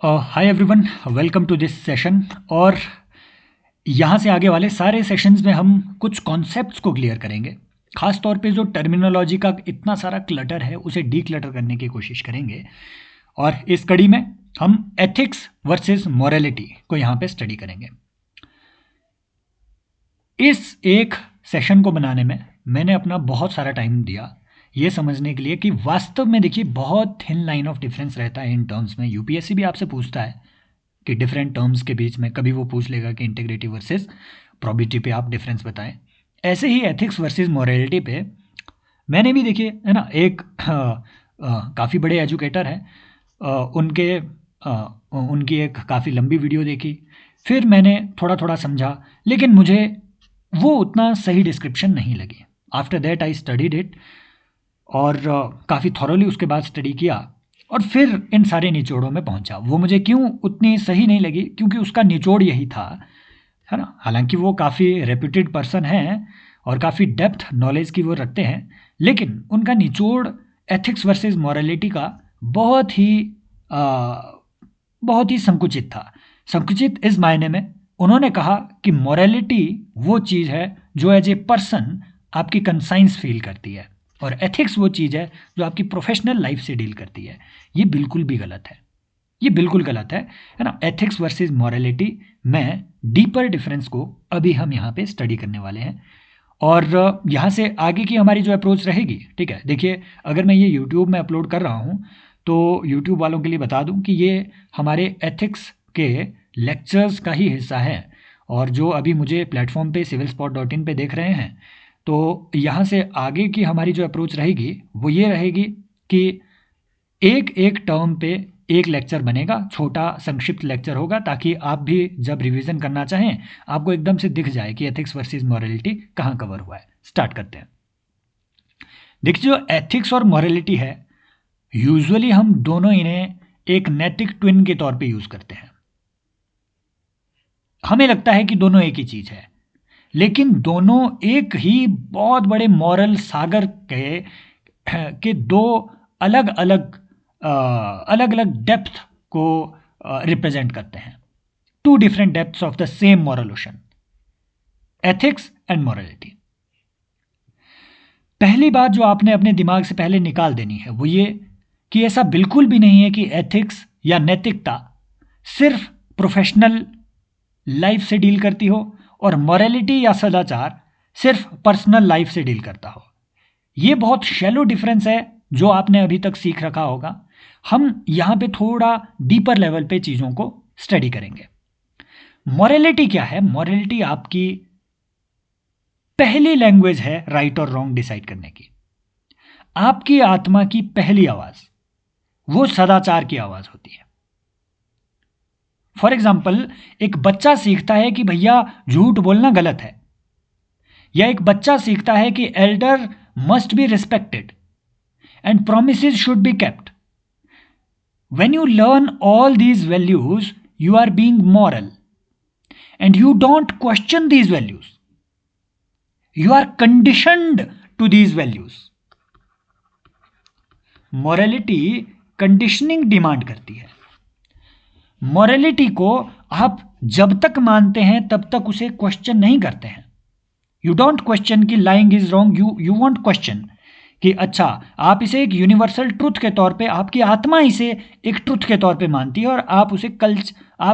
Hi everyone, welcome to this session. और यहाँ से आगे वाले सारे सेशंस में हम कुछ कॉन्सेप्ट्स को क्लियर करेंगे। खास तौर पे जो टर्मिनोलॉजी का इतना सारा क्लटर है उसे डी क्लटर करने की कोशिश करेंगे। और इस कड़ी में हम एथिक्स वर्सेस मोरालिटी को यहाँ पे स्टडी करेंगे। इस एक सेशन को बनाने में मैंने अपना बहुत सारा टाइम दिया ये समझने के लिए कि वास्तव में देखिए बहुत थिन लाइन ऑफ डिफरेंस रहता है इन टर्म्स में। यूपीएससी भी आपसे पूछता है कि डिफरेंट टर्म्स के बीच में कभी वो पूछ लेगा कि इंटीग्रिटी वर्सेस प्रोबेबिलिटी पे आप डिफरेंस बताएं। ऐसे ही एथिक्स वर्सेस मोरालिटी पे मैंने भी देखिए है ना, एक काफ़ी बड़े एजुकेटर हैं, उनकी एक काफ़ी लंबी वीडियो देखी, फिर मैंने थोड़ा थोड़ा समझा, लेकिन मुझे वो उतना सही डिस्क्रिप्शन नहीं लगी। After that I studied it और काफ़ी थॉरोली उसके बाद स्टडी किया और फिर इन सारे निचोड़ों में पहुंचा। वो मुझे क्यों उतनी सही नहीं लगी, क्योंकि उसका निचोड़ यही था, है ना। हालांकि वो काफ़ी रेप्यूटेड पर्सन हैं और काफ़ी डेप्थ नॉलेज की वो रखते हैं, लेकिन उनका निचोड़ एथिक्स वर्सेस मॉरलिटी का बहुत ही संकुचित था। संकुचित इस मायने में उन्होंने कहा कि मॉरलिटी वो चीज़ है जो एज ए पर्सन आपकी कंसाइंस फील करती है और एथिक्स वो चीज़ है जो आपकी प्रोफेशनल लाइफ से डील करती है। ये बिल्कुल भी गलत है, ये बिल्कुल गलत है ना। एथिक्स वर्सेस मॉरलिटी में डीपर डिफरेंस को अभी हम यहाँ पे स्टडी करने वाले हैं और यहाँ से आगे की हमारी जो अप्रोच रहेगी, ठीक है। देखिए, अगर मैं ये यूट्यूब में अपलोड कर रहा हूँ तो यूट्यूब वालों के लिए बता दूँ कि ये हमारे एथिक्स के लेक्चर्स का ही हिस्सा है और जो अभी मुझे प्लेटफॉर्म पे civilspot.in पे देख रहे हैं, तो यहाँ से आगे की हमारी जो अप्रोच रहेगी वो ये रहेगी कि एक एक टर्म पे एक लेक्चर बनेगा, छोटा संक्षिप्त लेक्चर होगा, ताकि आप भी जब रिवीजन करना चाहें आपको एकदम से दिख जाए कि एथिक्स वर्सेस मॉरलिटी कहाँ कवर हुआ है। स्टार्ट करते हैं। देखिए, जो एथिक्स और मॉरलिटी है, यूजुअली हम दोनों इन्हें एक नैतिक ट्विन के तौर पे यूज करते हैं। हमें लगता है कि दोनों एक ही चीज है, लेकिन दोनों एक ही बहुत बड़े मॉरल सागर के दो अलग अलग डेप्थ को रिप्रेजेंट करते हैं। Two different depths of the same moral ocean, ethics and morality. पहली बात जो आपने अपने दिमाग से पहले निकाल देनी है वो ये कि ऐसा बिल्कुल भी नहीं है कि एथिक्स या नैतिकता सिर्फ प्रोफेशनल लाइफ से डील करती हो और मॉरलिटी या सदाचार सिर्फ पर्सनल लाइफ से डील करता हो। ये बहुत शैलो डिफरेंस है जो आपने अभी तक सीख रखा होगा। हम यहाँ पे थोड़ा डीपर लेवल पे चीज़ों को स्टडी करेंगे। मॉरलिटी क्या है? मॉरलिटी आपकी पहली लैंग्वेज है राइट और रॉन्ग डिसाइड करने की। आपकी आत्मा की पहली आवाज वो सदाचार की आवाज होती है। फॉर एग्जाम्पल, एक बच्चा सीखता है कि भैया झूठ बोलना गलत है, या एक बच्चा सीखता है कि Elder must be respected and promises should be kept. When you learn all these values, you are being moral and you don't question these values. You are conditioned to these values. Morality conditioning demand करती है। Morality को आप जब तक मानते हैं तब तक उसे क्वेश्चन नहीं करते हैं। यू डोंट क्वेश्चन कि lying is wrong, you want question कि अच्छा, आप इसे एक यूनिवर्सल ट्रुथ के तौर पे, आपकी आत्मा इसे एक ट्रुथ के तौर पे मानती है और आप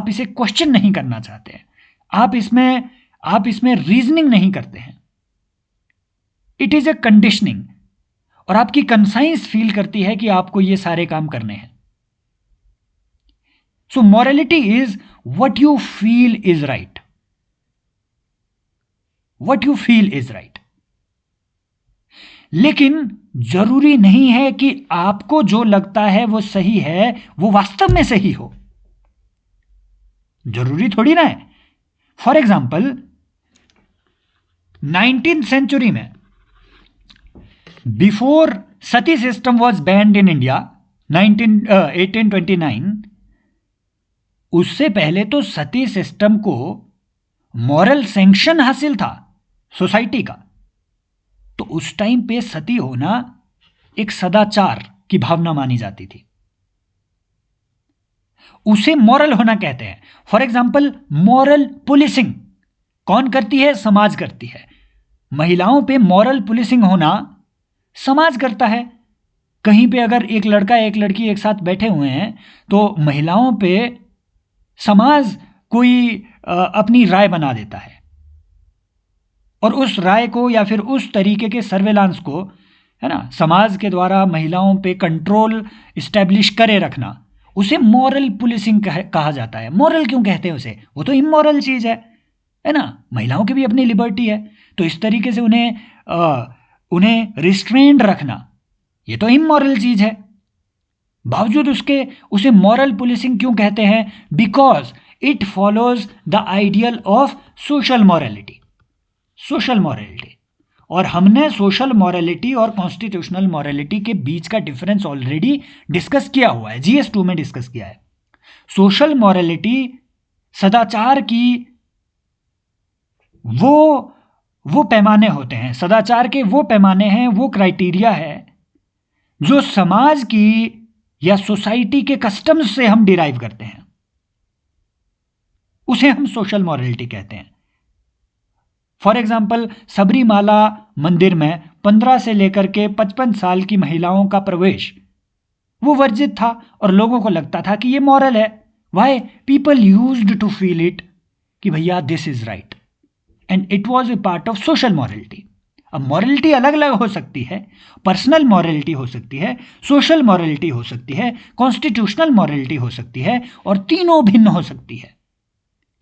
इसे क्वेश्चन नहीं करना चाहते हैं। आप इसमें रीजनिंग नहीं करते हैं। इट इज ए कंडीशनिंग और आपकी कंसाइंस फील करती है कि आपको ये सारे काम करने हैं। So morality is what you feel is right, what you feel is right. लेकिन जरूरी नहीं है कि आपको जो लगता है वो सही है वो वास्तव में सही हो। जरूरी थोड़ी ना है। फॉर एग्जाम्पल, 19th सेंचुरी में, before Sati system was banned in India 1829, उससे पहले तो सती सिस्टम को मॉरल सैंक्शन हासिल था सोसाइटी का। तो उस टाइम पे सती होना एक सदाचार की भावना मानी जाती थी। उसे मॉरल होना कहते हैं। फॉर एग्जाम्पल, मॉरल पुलिसिंग कौन करती है? समाज करती है। महिलाओं पे मॉरल पुलिसिंग होना समाज करता है। कहीं पे अगर एक लड़का एक लड़की एक साथ बैठे हुए हैं तो महिलाओं पे समाज कोई अपनी राय बना देता है, और उस राय को या फिर उस तरीके के सर्वेलांस को, है ना, समाज के द्वारा महिलाओं पे कंट्रोल इस्टेब्लिश करे रखना, उसे मॉरल पुलिसिंग कहा जाता है। मॉरल क्यों कहते हैं उसे? वो तो इमोरल चीज़ है ना। महिलाओं की भी अपनी लिबर्टी है, तो इस तरीके से उन्हें रिस्ट्रेंड रखना, ये तो इमोरल चीज़ है। बावजूद उसके उसे मॉरल पुलिसिंग क्यों कहते हैं? Because it follows the ideal of social morality. Social morality, और हमने सोशल मॉरलिटी और कॉन्स्टिट्यूशनल मॉरलिटी के बीच का डिफरेंस ऑलरेडी डिस्कस किया हुआ है, GS2 में डिस्कस किया है। सोशल मॉरलिटी सदाचार की वो पैमाने होते हैं, सदाचार के वो पैमाने हैं, वो क्राइटेरिया है जो समाज की या सोसाइटी के कस्टम्स से हम डिराइव करते हैं, उसे हम सोशल मॉरलिटी कहते हैं। फॉर एग्जाम्पल, सबरीमाला मंदिर में 15 से लेकर के 55 साल की महिलाओं का प्रवेश वो वर्जित था, और लोगों को लगता था कि ये मॉरल है। Why? People used to feel it कि भैया this is right, and it was a part of social morality. अब मॉरलिटी अलग अलग हो सकती है, पर्सनल मॉरलिटी हो सकती है, सोशल मॉरलिटी हो सकती है, कॉन्स्टिट्यूशनल मॉरलिटी हो सकती है, और तीनों भिन्न हो सकती है।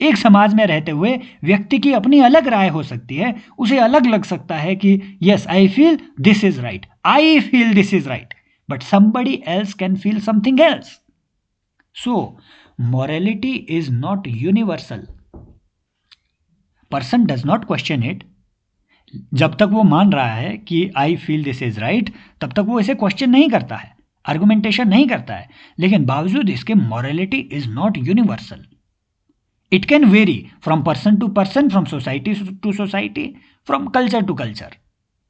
एक समाज में रहते हुए व्यक्ति की अपनी अलग राय हो सकती है, उसे अलग लग सकता है कि yes I feel this is right, I feel this is right, but somebody else can feel something else. So morality is not universal. Person does not question it. जब तक वो मान रहा है कि I feel this is right, तब तक वो इसे क्वेश्चन नहीं करता है, आर्गुमेंटेशन नहीं करता है, लेकिन बावजूद इसके morality is not universal. It can vary from person to person, from society to society, from culture to culture.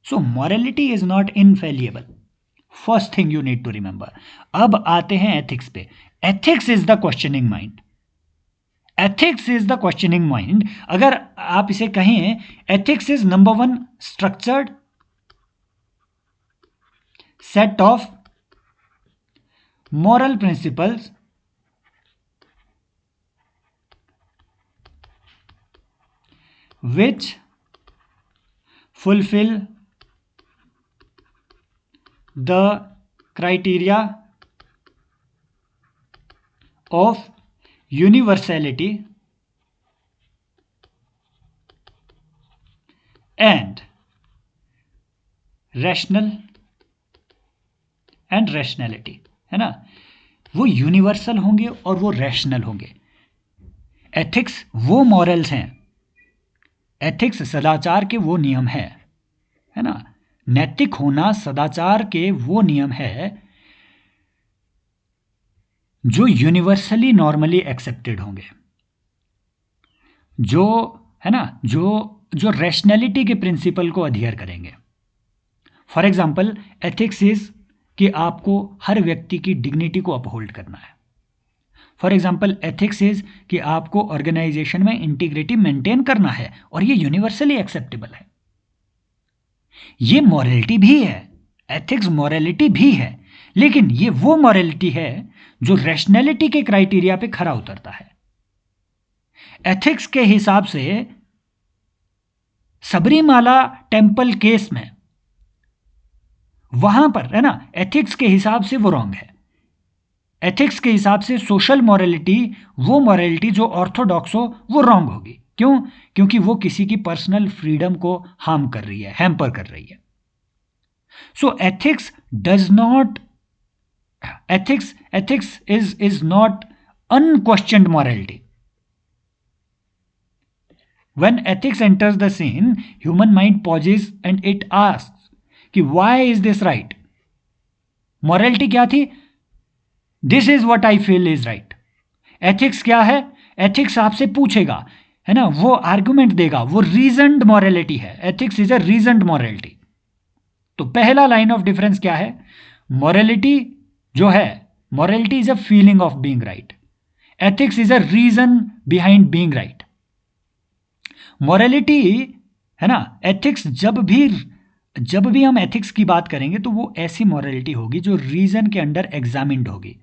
So morality is not infallible. First thing you need to remember. अब आते हैं ethics पे। Ethics is the questioning mind. Ethics is the questioning mind. अगर आप इसे कहें, ethics is number 1 structured set of moral principles which fulfill the criteria of universality and rationality, है ना। वो यूनिवर्सल होंगे और वो रैशनल होंगे। एथिक्स वो मॉरल्स हैं, एथिक्स सदाचार के वो नियम है ना। नैतिक होना सदाचार के वो नियम है जो यूनिवर्सली नॉर्मली एक्सेप्टेड होंगे, जो है ना, जो रैशनैलिटी के प्रिंसिपल को अध्ययर करेंगे। फॉर एग्जाम्पल, एथिक्स इज कि आपको हर व्यक्ति की डिग्निटी को अपहोल्ड करना है। फॉर एग्जाम्पल, एथिक्स इज कि आपको ऑर्गेनाइजेशन में इंटीग्रिटी मेंटेन करना है, और ये यूनिवर्सली एक्सेप्टेबल है। ये मॉरलिटी भी है, एथिक्स मॉरलिटी भी है, लेकिन ये वो मॉरलिटी है जो रैशनैलिटी के क्राइटेरिया पे खरा उतरता है। एथिक्स के हिसाब से सबरीमाला टेम्पल केस में वहां पर, है ना, एथिक्स के हिसाब से वो रॉन्ग है। एथिक्स के हिसाब से सोशल मॉरलिटी, वो मॉरलिटी जो ऑर्थोडॉक्स हो, वो रॉन्ग होगी। क्यों? क्योंकि वो किसी की पर्सनल फ्रीडम को हार्म कर रही है, हैम्पर कर रही है। So ethics does not, ethics is not unquestioned morality. When ethics enters the scene, human mind pauses and it asks कि why is this right? Morality क्या थी? This is what I feel is right. Ethics क्या है? Ethics आपसे पूछेगा, है ना, वो आर्गुमेंट देगा, वो रीजनड मॉरलिटी है। Ethics is a reasoned morality. तो पहला लाइन ऑफ डिफरेंस क्या है? मॉरलिटी जो है, morality is a feeling of being right. Ethics is a reason behind being right. Morality है ना, एथिक्स जब भी हम एथिक्स की बात करेंगे तो वो ऐसी मॉरलिटी होगी जो रीजन के अंडर एग्जामिन्ड होगी।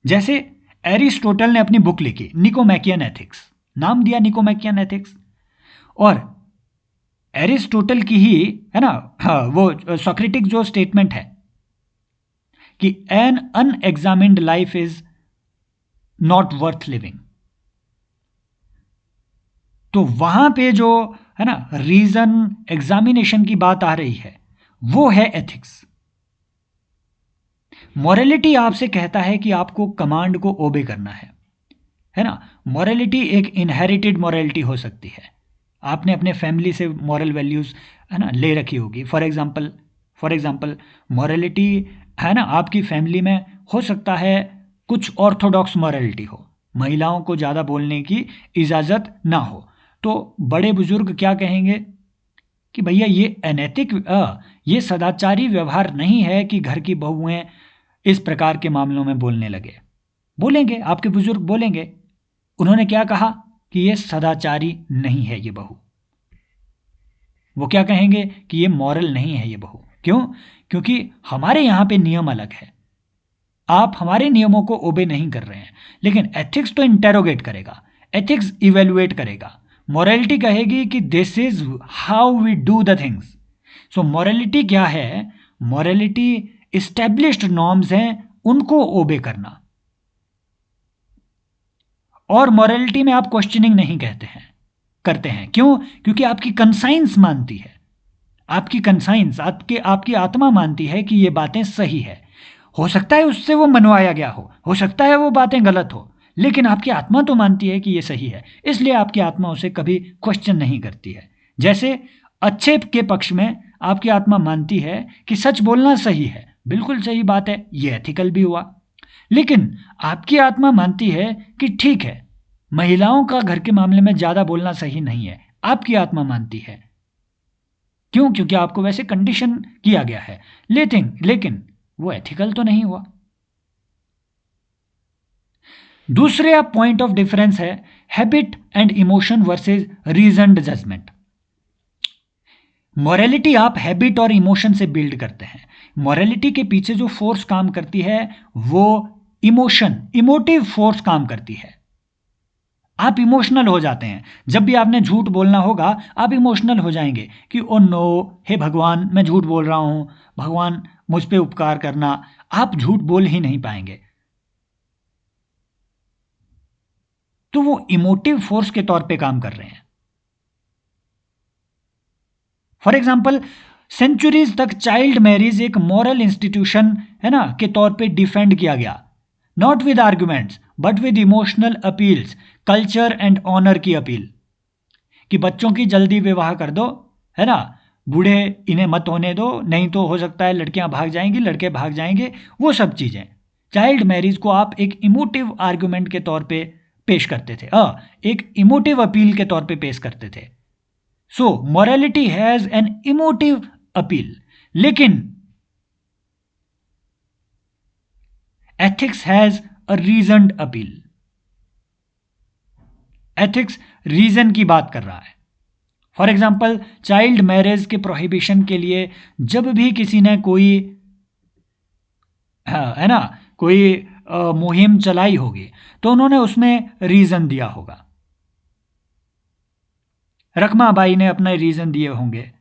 जैसे एरिस्टोटल ने अपनी बुक लिखी निकोमैकियन एथिक्स, नाम दिया निकोमैकियन एथिक्स, और एरिस्टोटल की ही है ना वो सोक्रेटिक जो स्टेटमेंट है कि an unexamined life is not worth living, तो वहां पे जो है ना रीजन एग्जामिनेशन की बात आ रही है वो है एथिक्स। मॉरलिटी आपसे कहता है कि आपको कमांड को ओबे करना है ना। मॉरलिटी एक इनहेरिटेड मॉरलिटी हो सकती है, आपने अपने फैमिली से मॉरल वैल्यूज है ना ले रखी होगी। फॉर एग्जांपल मॉरलिटी है ना आपकी फैमिली में हो सकता है कुछ ऑर्थोडॉक्स मॉरलिटी हो, महिलाओं को ज़्यादा बोलने की इजाज़त ना हो, तो बड़े बुजुर्ग क्या कहेंगे कि भैया ये अनैतिक ये सदाचारी व्यवहार नहीं है कि घर की बहुएं इस प्रकार के मामलों में बोलने लगे। बोलेंगे, आपके बुजुर्ग बोलेंगे, उन्होंने क्या कहा कि ये सदाचारी नहीं है ये बहू। वो क्या कहेंगे कि ये मॉरल नहीं है ये बहू। क्यों? क्योंकि हमारे यहाँ पे नियम अलग है, आप हमारे नियमों को ओबे नहीं कर रहे हैं। लेकिन एथिक्स तो इंटेरोगेट करेगा, एथिक्स इवेल्युएट करेगा। मॉरलिटी कहेगी कि this is how we do the things. So morality क्या है? मॉरलिटी इस्टेब्लिश्ड नॉर्म्स हैं, उनको ओबे करना। और मॉरलिटी में आप क्वेश्चनिंग नहीं करते हैं। क्यों? क्योंकि आपकी कंसाइंस मानती है, आपकी कंसाइंस आपकी आत्मा मानती है कि ये बातें सही है। हो सकता है उससे वो मनवाया गया हो सकता है वो बातें गलत हो, लेकिन आपकी आत्मा तो मानती है कि ये सही है, इसलिए आपकी आत्मा उसे कभी क्वेश्चन नहीं करती है। जैसे अच्छे के पक्ष में आपकी आत्मा मानती है कि सच बोलना सही है, बिल्कुल सही बात है, ये एथिकल भी हुआ। लेकिन आपकी आत्मा मानती है कि ठीक है, महिलाओं का घर के मामले में ज़्यादा बोलना सही नहीं है, आपकी आत्मा मानती है। क्यों? क्योंकि आपको वैसे कंडीशन किया गया है, लेकिन वो एथिकल तो नहीं हुआ। दूसरे पॉइंट ऑफ डिफरेंस है habit and emotion versus reasoned judgment. Morality आप हैबिट और इमोशन से बिल्ड करते हैं। मॉरलिटी के पीछे जो फोर्स काम करती है वो इमोटिव फोर्स काम करती है। आप इमोशनल हो जाते हैं, जब भी आपने झूठ बोलना होगा आप इमोशनल हो जाएंगे कि ओ नो, हे भगवान मैं झूठ बोल रहा हूं, भगवान मुझ पे उपकार करना। आप झूठ बोल ही नहीं पाएंगे। तो वो इमोटिव फोर्स के तौर पे काम कर रहे हैं। फॉर एग्जाम्पल सेंचुरीज तक चाइल्ड मैरिज एक मॉरल इंस्टीट्यूशन है ना के तौर पे डिफेंड किया गया, not with arguments but with emotional appeals, culture and honour की अपील कि बच्चों की जल्दी विवाह कर दो, है ना, बूढ़े इन्हें मत होने दो, नहीं तो हो सकता है लड़कियां भाग जाएंगी, लड़के भाग जाएंगे, वो सब चीजें। चाइल्ड मैरिज को आप एक इमोटिव आर्ग्यूमेंट के तौर पे पेश करते थे, एक इमोटिव अपील के तौर पे पेश करते थे। So morality has an emotive appeal, लेकिन ethics has a reasoned appeal. Ethics reason की बात कर रहा है। फॉर एग्जाम्पल चाइल्ड मैरिज के प्रोहिबिशन के लिए जब भी किसी ने कोई है ना कोई मुहिम चलाई होगी तो उन्होंने उसमें रीजन दिया होगा। रखमाबाई ने अपने रीजन दिए होंगे,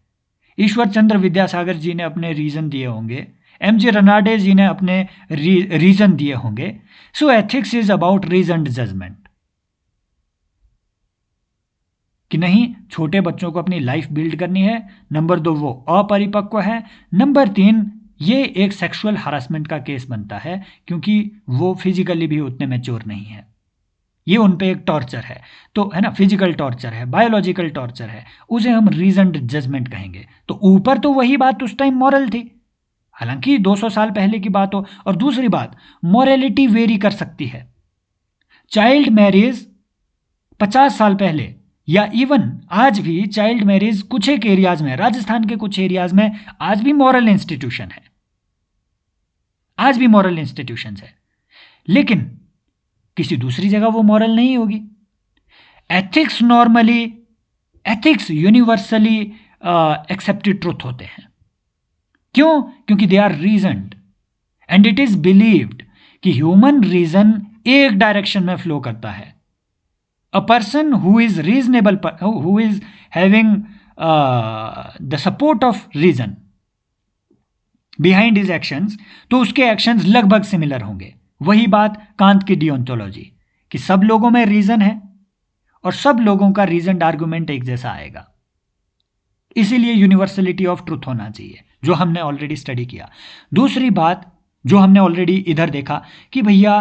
ईश्वर चंद्र विद्यासागर जी ने अपने रीजन दिए होंगे, एमजे रनाडे जी ने अपने रीजन दिए होंगे। So ethics is about reasoned judgement कि नहीं, छोटे बच्चों को अपनी लाइफ बिल्ड करनी है। नंबर 2 वो अपरिपक्व है। नंबर 3 ये एक सेक्सुअल हरासमेंट का केस बनता है क्योंकि वो फिजिकली भी उतने मैच्योर नहीं है, ये उन पे एक टॉर्चर है। तो है ना, फिजिकल टॉर्चर है, बायोलॉजिकल टॉर्चर है, उसे हम रीजन्ड जजमेंट कहेंगे। तो ऊपर तो वही बात उस टाइम मॉरल थी, हालांकि 200 साल पहले की बात हो। और दूसरी बात, मॉरलिटी वेरी कर सकती है। चाइल्ड मैरिज 50 साल पहले या इवन आज भी चाइल्ड मैरिज कुछ एक एरियाज में, राजस्थान के कुछ एरियाज में आज भी मॉरल इंस्टीट्यूशन है, आज भी मॉरल इंस्टीट्यूशन है। लेकिन किसी दूसरी जगह वो मॉरल नहीं होगी। एथिक्स यूनिवर्सली एक्सेप्टेड ट्रुथ होते हैं। क्यों? क्योंकि they are reasoned and it is believed कि ह्यूमन रीजन एक डायरेक्शन में फ्लो करता है। A person who is reasonable, who is having the support of reason behind his actions, तो उसके एक्शंस लगभग सिमिलर होंगे। वही बात कांत की डियोंटोलॉजी, कि सब लोगों में रीजन है और सब लोगों का रीजन आर्गुमेंट एक जैसा आएगा। इसीलिए यूनिवर्सलिटी ऑफ ट्रुथ होना चाहिए, जो हमने ऑलरेडी स्टडी किया। दूसरी बात जो हमने ऑलरेडी इधर देखा कि भैया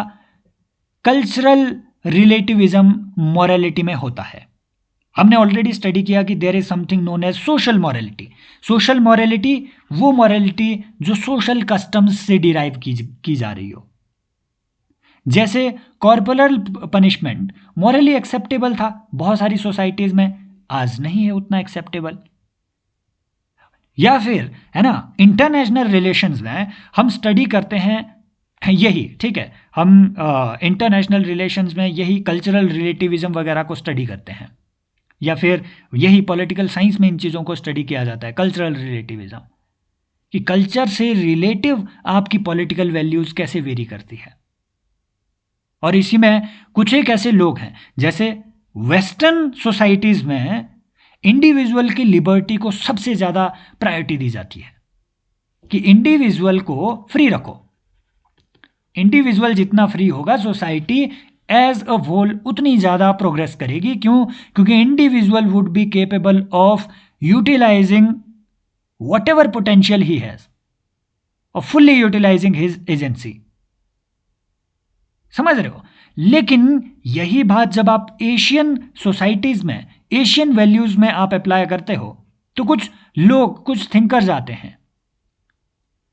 कल्चरल रिलेटिविज्म मॉरलिटी में होता है। हमने ऑलरेडी स्टडी किया कि there is something known as social morality. Social morality वो मॉरलिटी जो सोशल कस्टम्स से डिराइव की जा रही हो। जैसे कॉर्पोरल पनिशमेंट मॉरली एक्सेप्टेबल था बहुत सारी सोसाइटीज में, आज नहीं है उतना एक्सेप्टेबल। या फिर है ना, इंटरनेशनल रिलेशंस में हम स्टडी करते हैं यही, ठीक है, हम इंटरनेशनल रिलेशंस में यही कल्चरल रिलेटिविज्म वगैरह को स्टडी करते हैं, या फिर यही पॉलिटिकल साइंस में इन चीज़ों को स्टडी किया जाता है, कल्चरल रिलेटिविज्म, कि कल्चर से रिलेटिव आपकी पॉलिटिकल वैल्यूज कैसे वेरी करती है। और इसी में कुछ एक ऐसे लोग हैं, जैसे वेस्टर्न सोसाइटीज में इंडिविजुअल की लिबर्टी को सबसे ज़्यादा प्रायोरिटी दी जाती है कि इंडिविजुअल को फ्री रखो। इंडिविजुअल जितना फ्री होगा सोसाइटी एज अ होल उतनी ज़्यादा प्रोग्रेस करेगी। क्यों? क्योंकि individual would be capable of utilizing whatever potential he has और फुल्ली यूटिलाइजिंग हिज एजेंसी। समझ रहे हो? लेकिन यही बात जब आप एशियन सोसाइटीज में, एशियन वैल्यूज में आप अप्लाई करते हो, तो कुछ लोग, कुछ थिंकर्स आते हैं,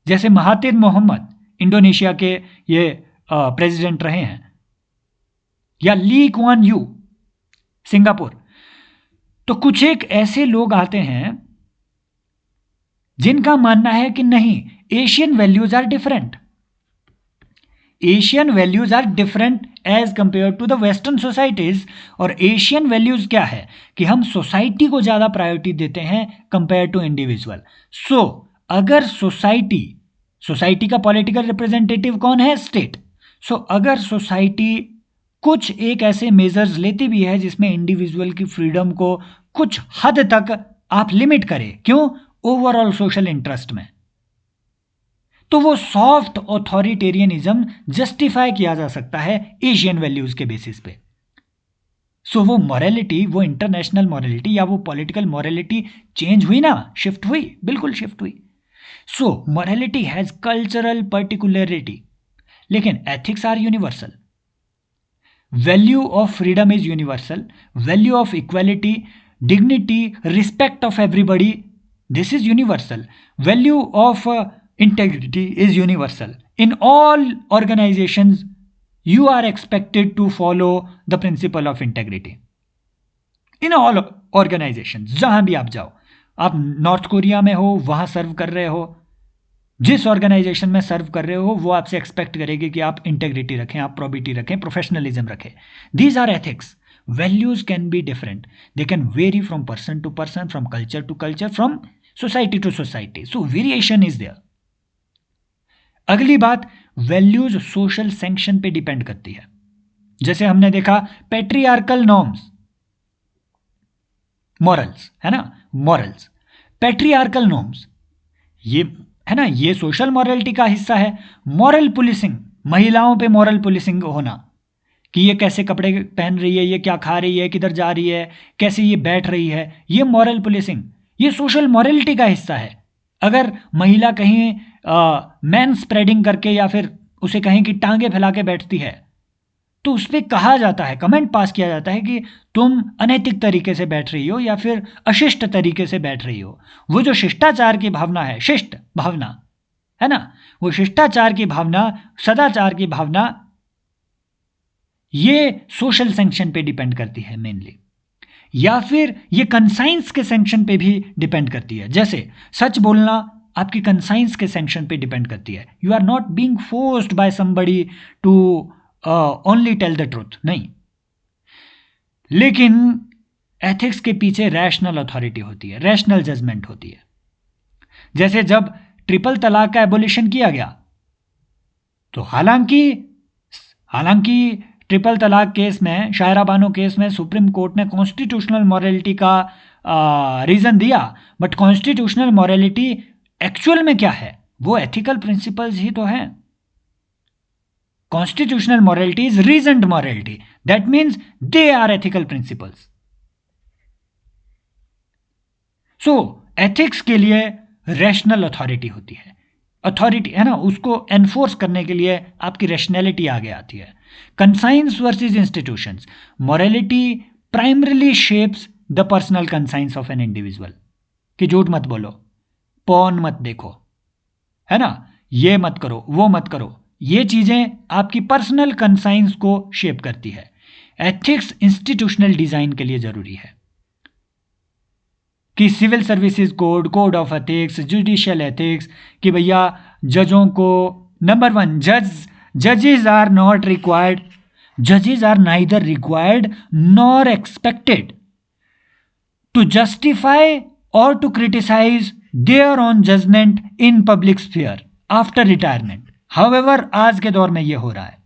जैसे महातिर मोहम्मद इंडोनेशिया के ये प्रेसिडेंट रहे हैं, या ली कुआन यू सिंगापुर। तो कुछ एक ऐसे लोग आते हैं जिनका मानना है कि नहीं, Asian values are different, Asian values are different as compared to the western societies. और एशियन वैल्यूज क्या है कि हम सोसाइटी को ज्यादा प्रायोरिटी देते हैं कंपेयर टू इंडिविजुअल। सो अगर सोसाइटी का पॉलिटिकल रिप्रेजेंटेटिव कौन है? स्टेट। सो अगर सोसाइटी कुछ एक ऐसे मेजर्स लेती भी है जिसमें इंडिविजुअल की फ्रीडम को कुछ हद तक आप लिमिट करें, क्यों? ओवरऑल सोशल इंटरेस्ट में, तो वो सॉफ्ट ऑथोरिटेरियनिज्म जस्टिफाई किया जा सकता है एशियन वैल्यूज के बेसिस पे। सो वो मॉरलिटी, वो इंटरनेशनल मॉरलिटी या वो पॉलिटिकल मॉरलिटी चेंज हुई ना, शिफ्ट हुई, बिल्कुल शिफ्ट हुई। So morality has cultural particularity, लेकिन ethics are universal. Value of freedom is universal, value of equality, dignity, respect of everybody, this is universal. Value of integrity is universal. In all organizations, you are expected to follow the principle of integrity. In all organizations, जहां भी आप जाओ, आप north Korea में हो, वहां सर्व कर रहे हो, जिस ऑर्गेनाइजेशन में सर्व कर रहे हो, वो आपसे एक्सपेक्ट करेगी कि आप इंटेग्रिटी रखें, आप प्रोबिटी रखें, प्रोफेशनलिज्म रखें। These are ethics. Values can be different. They can vary from person to person, from culture to culture, from society to society. So variation is there. अगली बात, वैल्यूज सोशल सैंक्शन पे depend करती है। जैसे हमने देखा patriarchal norms, morals, है ना, मॉरल्स, पैट्रियार्कल नॉर्म्स, ये है ना, ये सोशल मॉरलिटी का हिस्सा है। मॉरल पुलिसिंग, महिलाओं पे मॉरल पुलिसिंग होना, कि ये कैसे कपड़े पहन रही है, ये क्या खा रही है, किधर जा रही है, कैसे ये बैठ रही है, ये मॉरल पुलिसिंग, ये सोशल मॉरलिटी का हिस्सा है। अगर महिला कहीं मैन स्प्रेडिंग करके या फिर उसे कहीं की टांगे फैला के बैठती है, तो उस पर कहा जाता है, कमेंट पास किया जाता है कि तुम अनैतिक तरीके से बैठ रही हो या फिर अशिष्ट तरीके से बैठ रही हो। वो जो शिष्टाचार की भावना है, शिष्ट भावना है ना, वो शिष्टाचार की भावना, सदाचार की भावना, ये सोशल सैंक्शन पे डिपेंड करती है मेनली, या फिर ये कंसाइंस के सैंक्शन पे भी डिपेंड करती है। जैसे सच बोलना आपकी कंसाइंस के सैंक्शन पे डिपेंड करती है। You are not being forced by somebody to only tell the truth, नहीं। लेकिन एथिक्स के पीछे रैशनल अथॉरिटी होती है, रैशनल जजमेंट होती है। जैसे जब ट्रिपल तलाक का एबोलिशन किया गया, तो हालांकि ट्रिपल तलाक केस में, शायरा बानो केस में सुप्रीम कोर्ट ने कॉन्स्टिट्यूशनल मॉरलिटी का रीजन दिया, बट कॉन्स्टिट्यूशनल मॉरलिटी एक्चुअल में क्या है? वो एथिकल प्रिंसिपल्स ही तो है। Constitutional morality is reasoned morality, that means they are ethical principles. So ethics के लिए रैशनल अथॉरिटी होती है, अथॉरिटी है ना, उसको एनफोर्स करने के लिए आपकी रैशनैलिटी आगे आती है। Conscience versus institutions, morality primarily shapes the personal conscience of an individual, कि झूठ मत बोलो, पॉर्न मत देखो, है ना, ये मत करो, वो मत करो, ये चीजें आपकी पर्सनल कंसाइंस को शेप करती है। एथिक्स इंस्टीट्यूशनल डिजाइन के लिए जरूरी है कि civil services code, code of ethics, judicial ethics, कि भैया जजों को, नंबर 1, जजेस आर नॉट रिक्वायर्ड, जजेस are neither required nor expected to justify और to criticise there on judgement in public sphere after retirement. However आज के दौर में यह हो रहा है।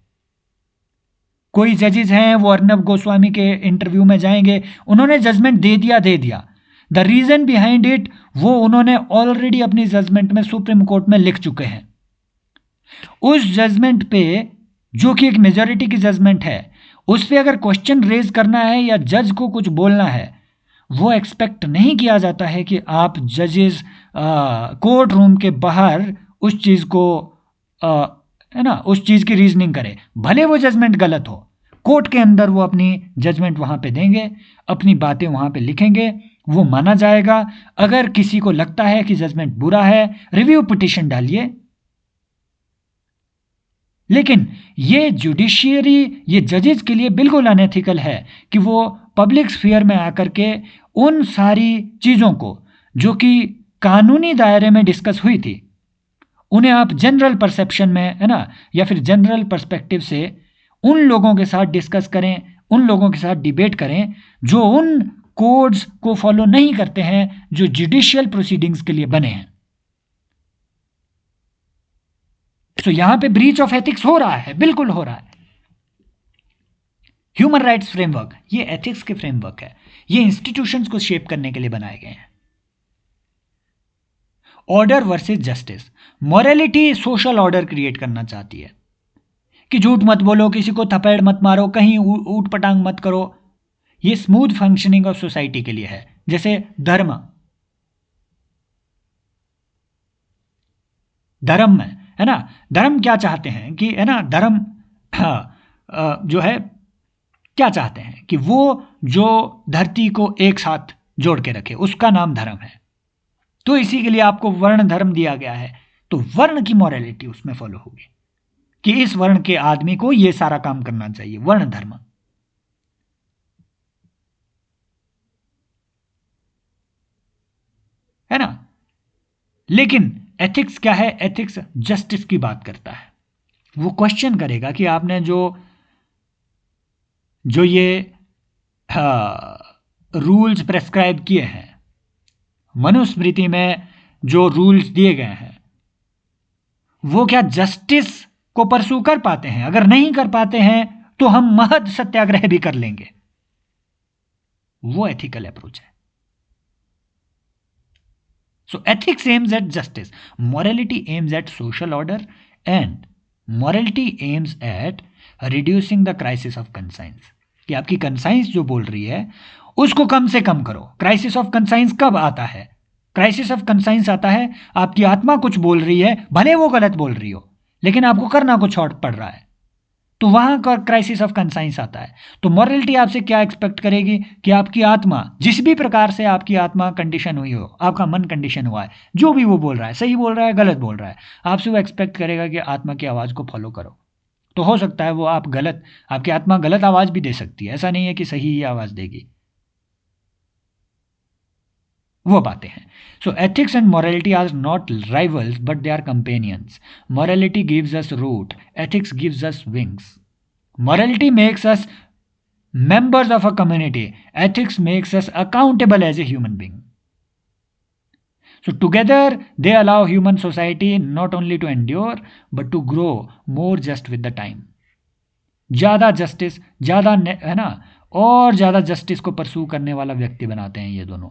कोई जजेस हैं, वो अर्नब गोस्वामी के इंटरव्यू में जाएंगे, उन्होंने जजमेंट दे दिया। द रीजन बिहाइंड इट वो उन्होंने ऑलरेडी अपनी जजमेंट में सुप्रीम कोर्ट में लिख चुके हैं। उस जजमेंट पे, जो कि एक मेजॉरिटी की जजमेंट है, उस पे अगर क्वेश्चन रेज करना है या जज को कुछ बोलना है, वो एक्सपेक्ट नहीं किया जाता है कि आप जजेस कोर्ट रूम के बाहर उस चीज को है ना, उस चीज की रीजनिंग करें। भले वो जजमेंट गलत हो, कोर्ट के अंदर वो अपनी जजमेंट वहां पे देंगे, अपनी बातें वहां पे लिखेंगे, वो माना जाएगा। अगर किसी को लगता है कि जजमेंट बुरा है, रिव्यू पिटिशन डालिए। लेकिन ये जुडिशियरी, ये जजेस के लिए बिल्कुल अनएथिकल है कि वो पब्लिक स्फीयर में आकर के उन सारी चीजों को जो कि कानूनी दायरे में डिस्कस हुई थी, उन्हें आप जनरल परसेप्शन में, है ना, या फिर जनरल पर्सपेक्टिव से उन लोगों के साथ डिस्कस करें, उन लोगों के साथ डिबेट करें जो उन कोड्स को फॉलो नहीं करते हैं जो जुडिशियल प्रोसीडिंग्स के लिए बने हैं। तो यहां पे ब्रीच ऑफ एथिक्स हो रहा है, बिल्कुल हो रहा है। ह्यूमन राइट्स फ्रेमवर्क, ये एथिक्स के फ्रेमवर्क है, ये इंस्टीट्यूशंस को शेप करने के लिए बनाए गए हैं। Order versus justice, morality social order create करना चाहती है कि झूठ मत बोलो, किसी को थपेड़ मत मारो, कहीं ऊट पटांग मत करो। ये स्मूथ फंक्शनिंग ऑफ सोसाइटी के लिए है। जैसे धर्म में, है ना, धर्म क्या चाहते हैं कि, है ना, धर्म जो है क्या चाहते हैं कि वो जो धरती को एक साथ जोड़ के रखे, उसका नाम धर्म है। तो इसी के लिए आपको वर्ण धर्म दिया गया है। तो वर्ण की मॉरलिटी उसमें फॉलो होगी कि इस वर्ण के आदमी को यह सारा काम करना चाहिए, वर्ण धर्म, है ना। लेकिन एथिक्स क्या है? एथिक्स जस्टिस की बात करता है। वो क्वेश्चन करेगा कि आपने जो ये रूल्स प्रेस्क्राइब किए हैं, मनुस्मृति में जो रूल्स दिए गए हैं, वो क्या जस्टिस को परसू कर पाते हैं? अगर नहीं कर पाते हैं तो हम महद सत्याग्रह भी कर लेंगे। वो एथिकल अप्रोच है। So ethics aims at justice, morality aims at social order, and morality aims at reducing the crisis of conscience. कि आपकी कंसाइंस जो बोल रही है उसको कम से कम करो। क्राइसिस ऑफ कंसाइंस कब आता है? क्राइसिस ऑफ कंसाइंस आता है आपकी आत्मा कुछ बोल रही है, भले वो गलत बोल रही हो, लेकिन आपको करना कुछ और पड़ रहा है, तो वहां का क्राइसिस ऑफ कंसाइंस आता है। तो मॉरलिटी आपसे क्या एक्सपेक्ट करेगी कि आपकी आत्मा, जिस भी प्रकार से आपकी आत्मा कंडीशन हुई हो, आपका मन कंडीशन हुआ है, जो भी वो बोल रहा है, सही बोल रहा है, गलत बोल रहा है, आपसे वो एक्सपेक्ट करेगा कि आत्मा की आवाज़ को फॉलो करो। तो हो सकता है वो आपकी आत्मा गलत आवाज़ भी दे सकती है, ऐसा नहीं है कि सही ही आवाज़ देगी। वो बातें हैं। So ethics and morality are not rivals but they are companions. Morality gives us root, ethics gives us wings. Morality makes us members of a community. Ethics makes us accountable as a human being. So together they allow human society not only to endure but to grow more just with the time. ज़्यादा justice, ज़्यादा है ना, और ज़्यादा justice को परसू करने वाला व्यक्ति बनाते हैं ये दोनों,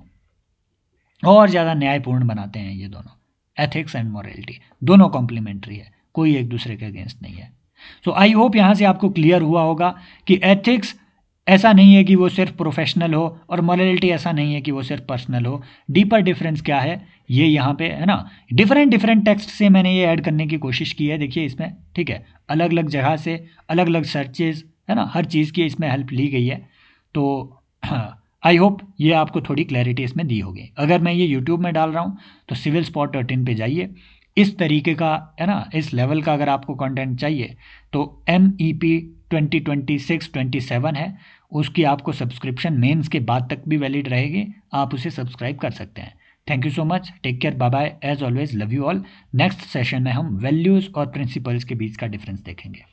और ज़्यादा न्यायपूर्ण बनाते हैं ये दोनों। एथिक्स एंड मॉरलिटी दोनों कॉम्प्लीमेंट्री है, कोई एक दूसरे के अगेंस्ट नहीं है। सो आई होप यहाँ से आपको क्लियर हुआ होगा कि एथिक्स ऐसा नहीं है कि वो सिर्फ प्रोफेशनल हो और मॉरलिटी ऐसा नहीं है कि वो सिर्फ पर्सनल हो। डीपर डिफरेंस क्या है ये यहाँ पे है ना, डिफरेंट टेक्स्ट से मैंने ये ऐड करने की कोशिश की है, देखिए इसमें, ठीक है, अलग अलग जगह से अलग अलग सर्चेज है ना, हर चीज़ की इसमें हेल्प ली गई है। तो आई होप ये आपको थोड़ी क्लैरिटी इसमें दी होगी। अगर मैं ये यूट्यूब में डाल रहा हूँ तो सिविल स्पॉट 13 पे जाइए, इस तरीके का है ना, इस लेवल का अगर आपको कंटेंट चाहिए तो MEP 2026-27 है, उसकी आपको सब्सक्रिप्शन मेंस के बाद तक भी वैलिड रहेगी, आप उसे सब्सक्राइब कर सकते हैं। Thank you so much, take care, bye bye, as always love you all. Next session में हम वैल्यूज़ और प्रिंसिपल्स के बीच का डिफरेंस देखेंगे।